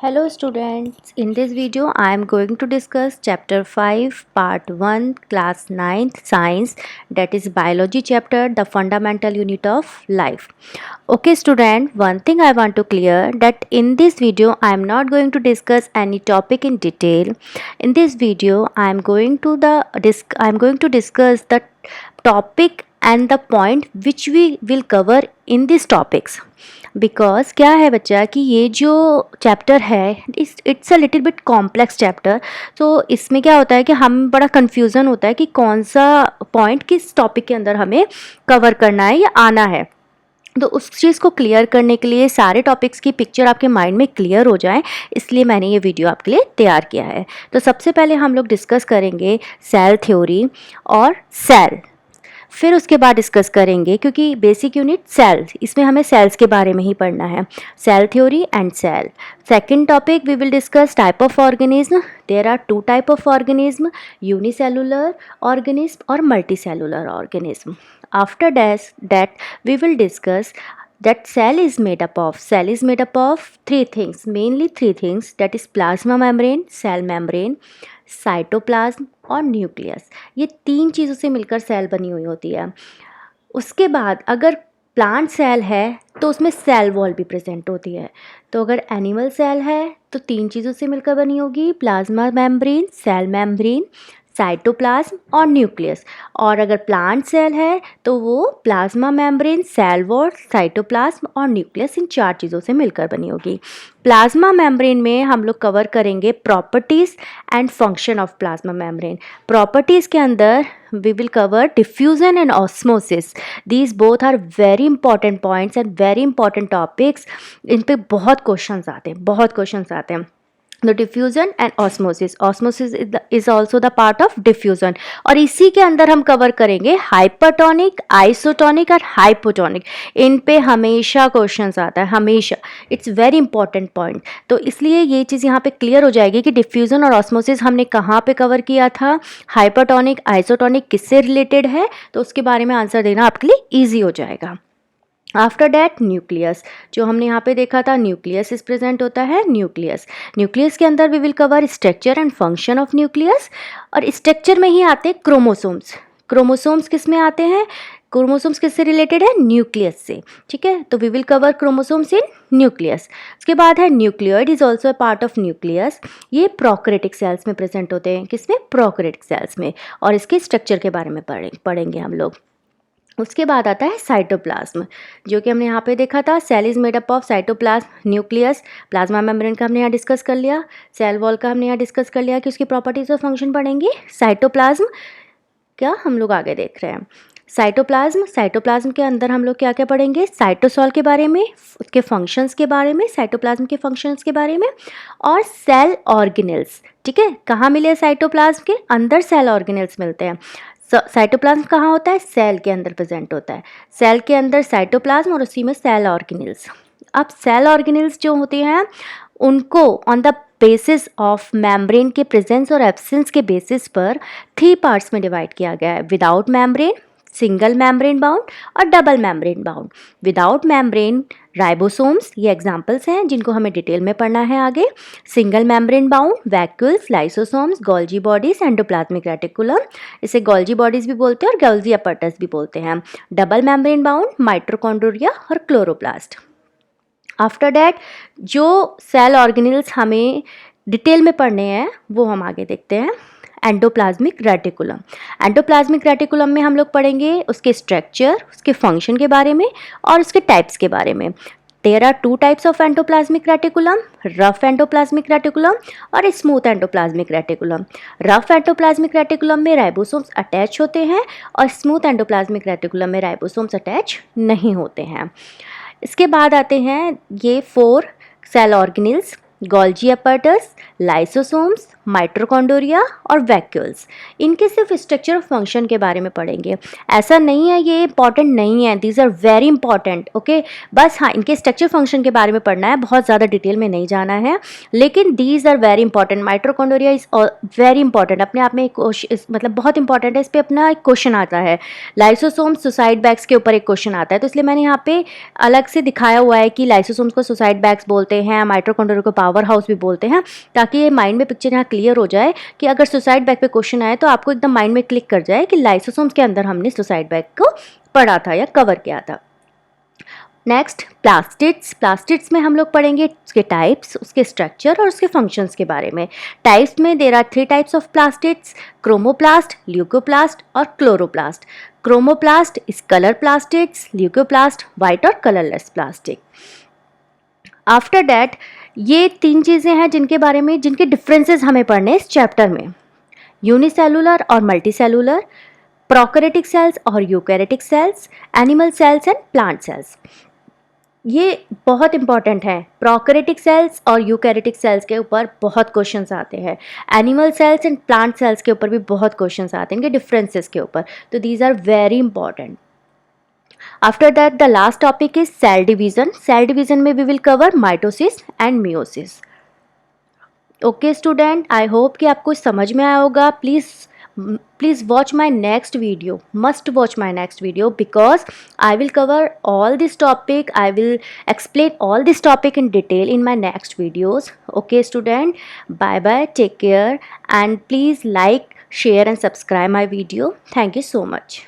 Hello students, in this video I am going to discuss chapter 5 part 1 class 9th science, that is biology chapter, the fundamental unit of life. Okay student, one thing I want to clear that in this video I am not going to discuss any topic in detail. In this video I am going to discuss the topic and the point which we will cover in these topics. Because क्या है बच्चा कि ये जो chapter है it's a little bit complex chapter. तो इसमें क्या होता है कि हम बड़ा कन्फ्यूज़न होता है कि कौन सा पॉइंट किस टॉपिक के अंदर हमें कवर करना है या आना है. तो उस चीज़ को क्लियर करने के लिए सारे टॉपिक्स की पिक्चर आपके माइंड में क्लियर हो जाए, इसलिए मैंने ये वीडियो आपके लिए तैयार किया है. तो सबसे पहले हम लोग डिस्कस करेंगे सेल थ्योरी और सेल. फिर उसके बाद डिस्कस करेंगे क्योंकि बेसिक यूनिट सेल्स, इसमें हमें सेल्स के बारे में ही पढ़ना है. Cell theory and cell. Second topic we will discuss type of organism. There are two type of organism, unicellular organism और multicellular organism. After that we will discuss that cell is made up of three things, mainly three things, that is plasma membrane, cell membrane, cytoplasm और nucleus. ये तीन चीज़ों से मिलकर cell बनी हुई होती है. उसके बाद अगर प्लांट सेल है तो उसमें सेल वॉल भी प्रेजेंट होती है. तो अगर एनिमल सेल है तो तीन चीज़ों से मिलकर बनी होगी, plasma membrane, cell membrane, cytoplasm और न्यूक्लियस. और अगर प्लांट सेल है तो वो plasma membrane, cell wall, cytoplasm और न्यूक्लियस, इन चार चीज़ों से मिलकर बनी होगी. प्लाज्मा मेम्ब्रेन में हम लोग कवर करेंगे properties and function of plasma membrane. Properties के अंदर we will cover diffusion and osmosis. These both are very important points and very important topics. इन पे बहुत क्वेश्चंस आते हैं. The diffusion and osmosis is also the part of diffusion. और इसी के अंदर हम कवर करेंगे हाइपरटोनिक, आइसोटोनिक और हाइपोटोनिक. इन पे हमेशा क्वेश्चंस आता है, हमेशा. It's very important point. तो इसलिए ये चीज़ यहाँ पे क्लियर हो जाएगी कि डिफ्यूज़न और ऑस्मोसिस हमने कहाँ पे कवर किया था, हाइपरटोनिक, आइसोटोनिक किससे रिलेटेड है, तो उसके बारे में आंसर देना आपके लिए ईजी हो जाएगा. आफ्टर डैट न्यूक्लियस, जो हमने यहाँ पे देखा था, न्यूक्लियस इज प्रेजेंट होता है. न्यूक्लियस के अंदर we will cover structure and function of nucleus. और स्ट्रक्चर में ही आते हैं क्रोमोसोम्स किस में आते हैं, क्रोमोसोम्स किससे रिलेटेड है, न्यूक्लियस से. ठीक है, तो we will cover chromosomes in nucleus. उसके बाद है nucleoid is also a part of nucleus. ये प्रोकैरियोटिक सेल्स में प्रेजेंट होते हैं. किसमें, प्रोकैरियोटिक सेल्स में. और इसके स्ट्रक्चर के बारे में पढ़ेंगे हम लोग. उसके बाद आता है साइटोप्लाज्म, जो कि हमने यहाँ पे देखा था. Cell is made up of cytoplasm, nucleus. Plasma membrane का हमने यहाँ डिस्कस कर लिया. सेल वॉल का हमने यहाँ डिस्कस कर लिया कि उसकी प्रॉपर्टीज और फंक्शन पढ़ेंगे. साइटोप्लाज्म क्या हम लोग आगे देख रहे हैं. साइटोप्लाज्म के अंदर हम लोग क्या क्या पढ़ेंगे, साइटोसॉल के बारे में, उसके फंक्शंस के बारे में, साइटोप्लाज्म के फंक्शंस के बारे में, और सेल ऑर्गेनेल्स. ठीक है, कहाँ मिले साइटोप्लाज्म के अंदर सेल ऑर्गेनेल्स मिलते हैं. साइटोप्लाज्म कहाँ होता है, सेल के अंदर प्रेजेंट होता है. सेल के अंदर साइटोप्लाज्म और उसी में सेल ऑर्गेनेल्स. अब सेल ऑर्गेनेल्स जो होते हैं उनको on the basis of membrane के प्रेजेंस और एब्सेंस के बेसिस पर 3 पार्ट्स में डिवाइड किया गया है. Without membrane, single membrane bound और double membrane bound. Without membrane ribosomes, ये एग्जाम्पल्स हैं जिनको हमें डिटेल में पढ़ना है आगे. Single membrane bound vacuoles, lysosomes, Golgi bodies, endoplasmic reticulum, इसे गोल्जी बॉडीज भी बोलते हैं और गोल्जी अपैरेटस भी बोलते हैं. डबल मेम्ब्रेन बाउंड माइटोकॉन्ड्रिया और क्लोरोप्लास्ट. आफ्टर डैट जो सेल ऑर्गेनेल्स हमें डिटेल में पढ़ने हैं वो हम आगे देखते हैं. एंडोप्लाज्मिक रेटिकुलम में हम लोग पढ़ेंगे उसके स्ट्रक्चर, उसके फंक्शन के बारे में और उसके टाइप्स के बारे में. There are 2 types of endoplasmic reticulum, rough endoplasmic reticulum और smooth endoplasmic reticulum. Rough endoplasmic reticulum में राइबोसोम्स अटैच होते हैं और स्मूथ एंडोप्लाज्मिक रेटिकुलम में राइबोसोम्स अटैच नहीं होते हैं. इसके बाद आते हैं ये 4 cell organelles, Golgi apparatus, lysosomes, mitochondria और वैक्यूल्स। इनके सिर्फ स्ट्रक्चर और फंक्शन के बारे में पढ़ेंगे। ऐसा नहीं है ये इंपॉर्टेंट नहीं है, these are very important. Okay, बस हाँ इनके स्ट्रक्चर फंक्शन के बारे में पढ़ना है, बहुत ज़्यादा डिटेल में नहीं जाना है, लेकिन these are very important. Mitochondria is very important, अपने आप में एक मतलब बहुत इंपॉर्टेंट है। इस पर अपना एक क्वेश्चन आता है, लाइसोसोम सुसाइड बैग्स के ऊपर एक क्वेश्चन आता है, तो इसलिए मैंने यहाँ पे अलग से दिखाया हुआ है कि लाइसोसोम्स को सुसाइड बैग्स बोलते हैं, माइटोकॉन्ड्रिया को पावर हाउस भी बोलते हैं, ताकि ये माइंड में पिक्चर यहाँ क्लियर हो जाए कि अगर सुसाइड बैग पे क्वेश्चन आए तो आपको एकदम माइंड में क्लिक कर जाए कि लाइसोसोम्स के अंदर हमने सुसाइड बैग को पढ़ा था या कवर किया था। Next plastids. प्लास्टिड्स में हम लोग पढ़ेंगे उसके टाइप्स, उसके स्ट्रक्चर और उसके फंक्शंस के बारे में। टाइप्स में there are 3 types of plastids, chromoplast, leucoplast और chloroplast. Chromoplast is colour plastids, leucoplast white और कलरलेस प्लास्टिक। आफ्टर दैट ये 3 चीज़ें हैं जिनके बारे में, जिनके डिफरेंसेस हमें पढ़ने इस चैप्टर में। यूनिसेलुलर और मल्टीसेलुलर, प्रोकैरियोटिक सेल्स और eukaryotic cells, animal cells and plant cells. ये बहुत इंपॉर्टेंट है। प्रोकैरियोटिक सेल्स और यूकैरियोटिक सेल्स के ऊपर बहुत क्वेश्चंस आते हैं, animal cells and plant cells के ऊपर भी बहुत क्वेश्चंस आते हैं, इनके डिफरेंसेस के ऊपर, तो these are very important. After that, the last topic is cell division. Cell division में we will cover mitosis and meiosis. Okay student, I hope कि आपको समझ में आया होगा. Please watch my next video. Must watch my next video because I will cover all this topic. I will explain all this topic in detail in my next videos. Okay student, bye bye, take care, and please like, share and subscribe my video. Thank you so much.